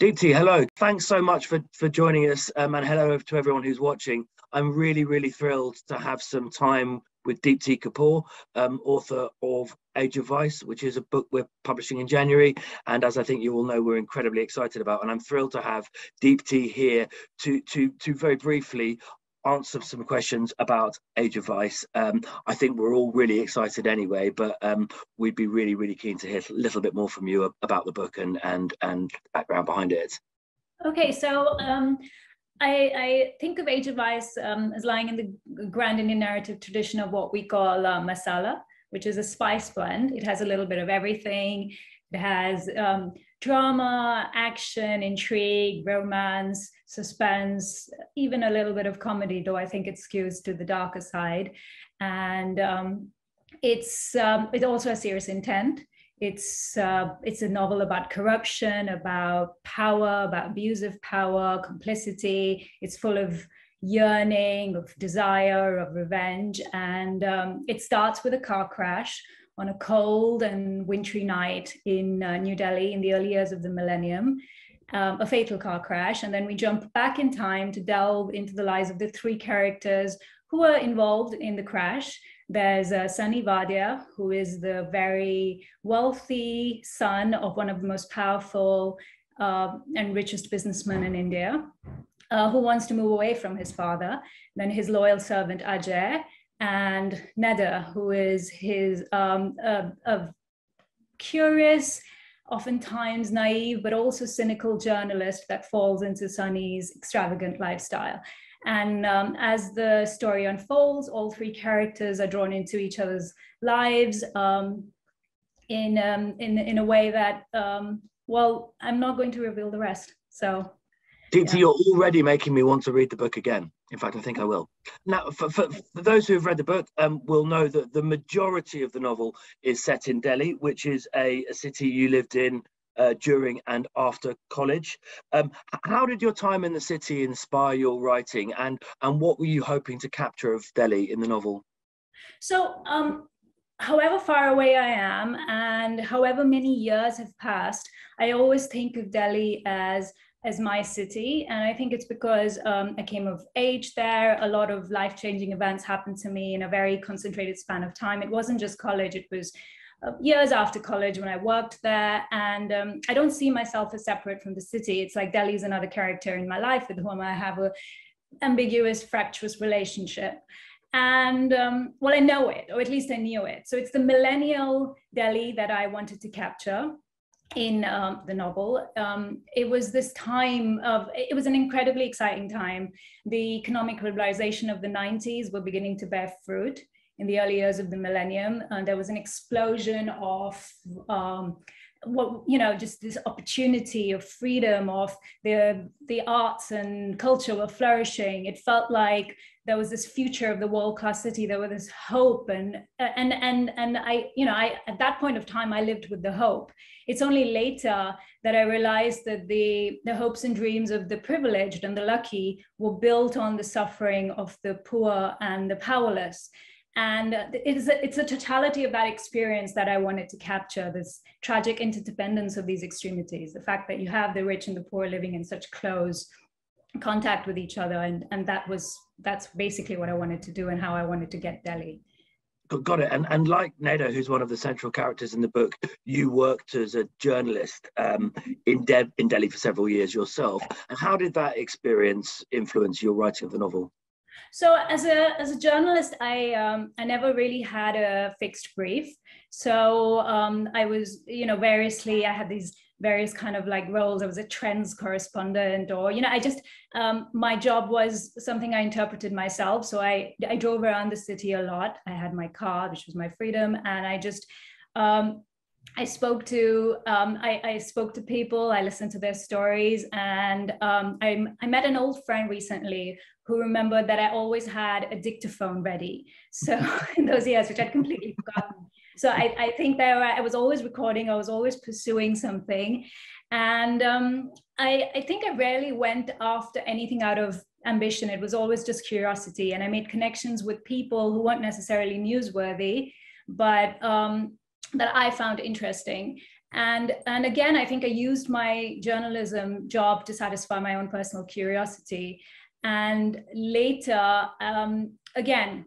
Deepti, hello. Thanks so much for joining us, and hello to everyone who's watching. I'm really thrilled to have some time with Deepti Kapoor, author of Age of Vice, which is a book we're publishing in January. And as I think you all know, we're incredibly excited about. And I'm thrilled to have Deepti here to very briefly answer some questions about Age of Vice. I think we're all really excited anyway, but we'd be really keen to hear a little bit more from you about the book and background behind it. Okay, so I think of Age of Vice as lying in the grand Indian narrative tradition of what we call masala, which is a spice blend. It has a little bit of everything. It has drama, action, intrigue, romance, suspense, even a little bit of comedy, though I think it skews to the darker side. And it also has serious intent. It's a novel about corruption, about power, about abuse of power, complicity. It's full of yearning, of desire, of revenge. And it starts with a car crash on a cold and wintry night in New Delhi in the early years of the millennium, a fatal car crash. And then we jump back in time to delve into the lives of the three characters who were involved in the crash. There's Sunny Vadia, who is the very wealthy son of one of the most powerful and richest businessmen in India, who wants to move away from his father. Then his loyal servant Ajay, and Neda, who is his a curious, oftentimes naive, but also cynical journalist that falls into Sunny's extravagant lifestyle. And as the story unfolds, all three characters are drawn into each other's lives in a way that, well, I'm not going to reveal the rest. So, Deepti, yeah. You're already making me want to read the book again. In fact, I think I will. Now, for those who have read the book, will know that the majority of the novel is set in Delhi, which is a city you lived in during and after college. How did your time in the city inspire your writing, and what were you hoping to capture of Delhi in the novel? So, however far away I am and however many years have passed, I always think of Delhi as my city. And I think it's because I came of age there. A lot of life-changing events happened to me in a very concentrated span of time. It wasn't just college, it was years after college when I worked there. And I don't see myself as separate from the city. It's like Delhi is another character in my life with whom I have an ambiguous, fractious relationship. And well, I know it, or at least I knew it. So it's the millennial Delhi that I wanted to capture in the novel. It was this time it was an incredibly exciting time. The economic liberalization of the 90s were beginning to bear fruit in the early years of the millennium. There was an explosion of just this opportunity of freedom, of the arts and culture were flourishing. It felt like there was this future of the world-class city. There was this hope, and I at that point of time I lived with the hope. It's only later that I realized that the hopes and dreams of the privileged and the lucky were built on the suffering of the poor and the powerless. And it's a totality of that experience that I wanted to capture, this tragic interdependence of these extremities, the fact that you have the rich and the poor living in such close contact with each other. And that's basically what I wanted to do and how I wanted to get Delhi. Got it. And like Neda, who's one of the central characters in the book, you worked as a journalist in Delhi for several years yourself. And how did that experience influence your writing of the novel? So as a journalist, I never really had a fixed brief. So I was, I had these various kind of like roles. I was a trends correspondent, or, I just, my job was something I interpreted myself. So I drove around the city a lot. I had my car, which was my freedom. And I just, I spoke to people, I listened to their stories, and I met an old friend recently who remembered that I always had a dictaphone ready. So in those years, which I'd completely forgotten. So I think that I was always recording, I was always pursuing something. And I think I rarely went after anything out of ambition. It was always just curiosity. And I made connections with people who weren't necessarily newsworthy, but that I found interesting. And again, I think I used my journalism job to satisfy my own personal curiosity. And later, again,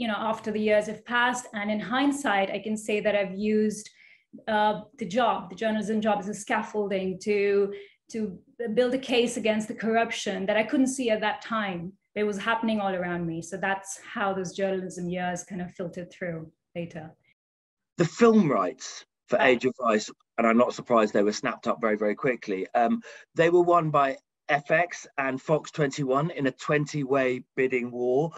after the years have passed, and in hindsight, I can say that I've used the journalism job, as a scaffolding to build a case against the corruption that I couldn't see at that time. It was happening all around me. So that's how those journalism years kind of filtered through later. The film rights for Age of Vice, and I'm not surprised they were snapped up very, very quickly. They were won by FX and Fox 21 in a 20-way bidding war.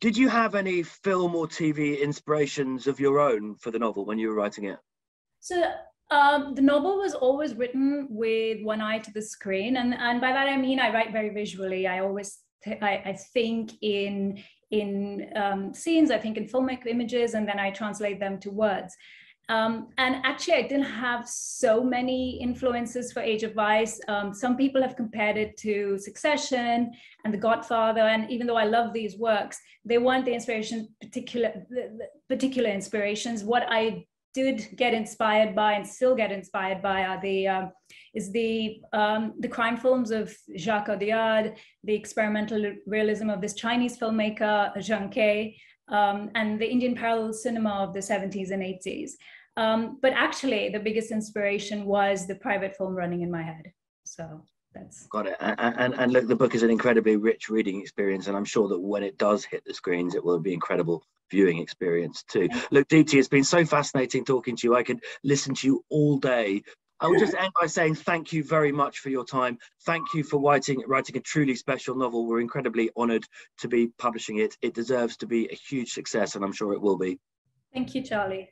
Did you have any film or TV inspirations of your own for the novel when you were writing it? So the novel was always written with one eye to the screen. And by that, I mean, I write very visually. I always, I think in scenes, I think in filmic images, and then I translate them to words. And actually, I didn't have so many influences for Age of Vice. Some people have compared it to Succession and The Godfather. And even though I love these works, they weren't the particular inspirations. What I did get inspired by and still get inspired by are the crime films of Jacques Audiard, the experimental realism of this Chinese filmmaker, Zhang Ke, and the Indian parallel cinema of the 70s and 80s. But actually, the biggest inspiration was the private film running in my head. So that's... Got it. And look, the book is an incredibly rich reading experience, and I'm sure that when it does hit the screens, it will be incredible viewing experience too. Look, Deepti, it's been so fascinating talking to you. I could listen to you all day. I will just end by saying thank you very much for your time. Thank you for writing a truly special novel. We're incredibly honoured to be publishing it. It deserves to be a huge success, and I'm sure it will be. Thank you, Charlie.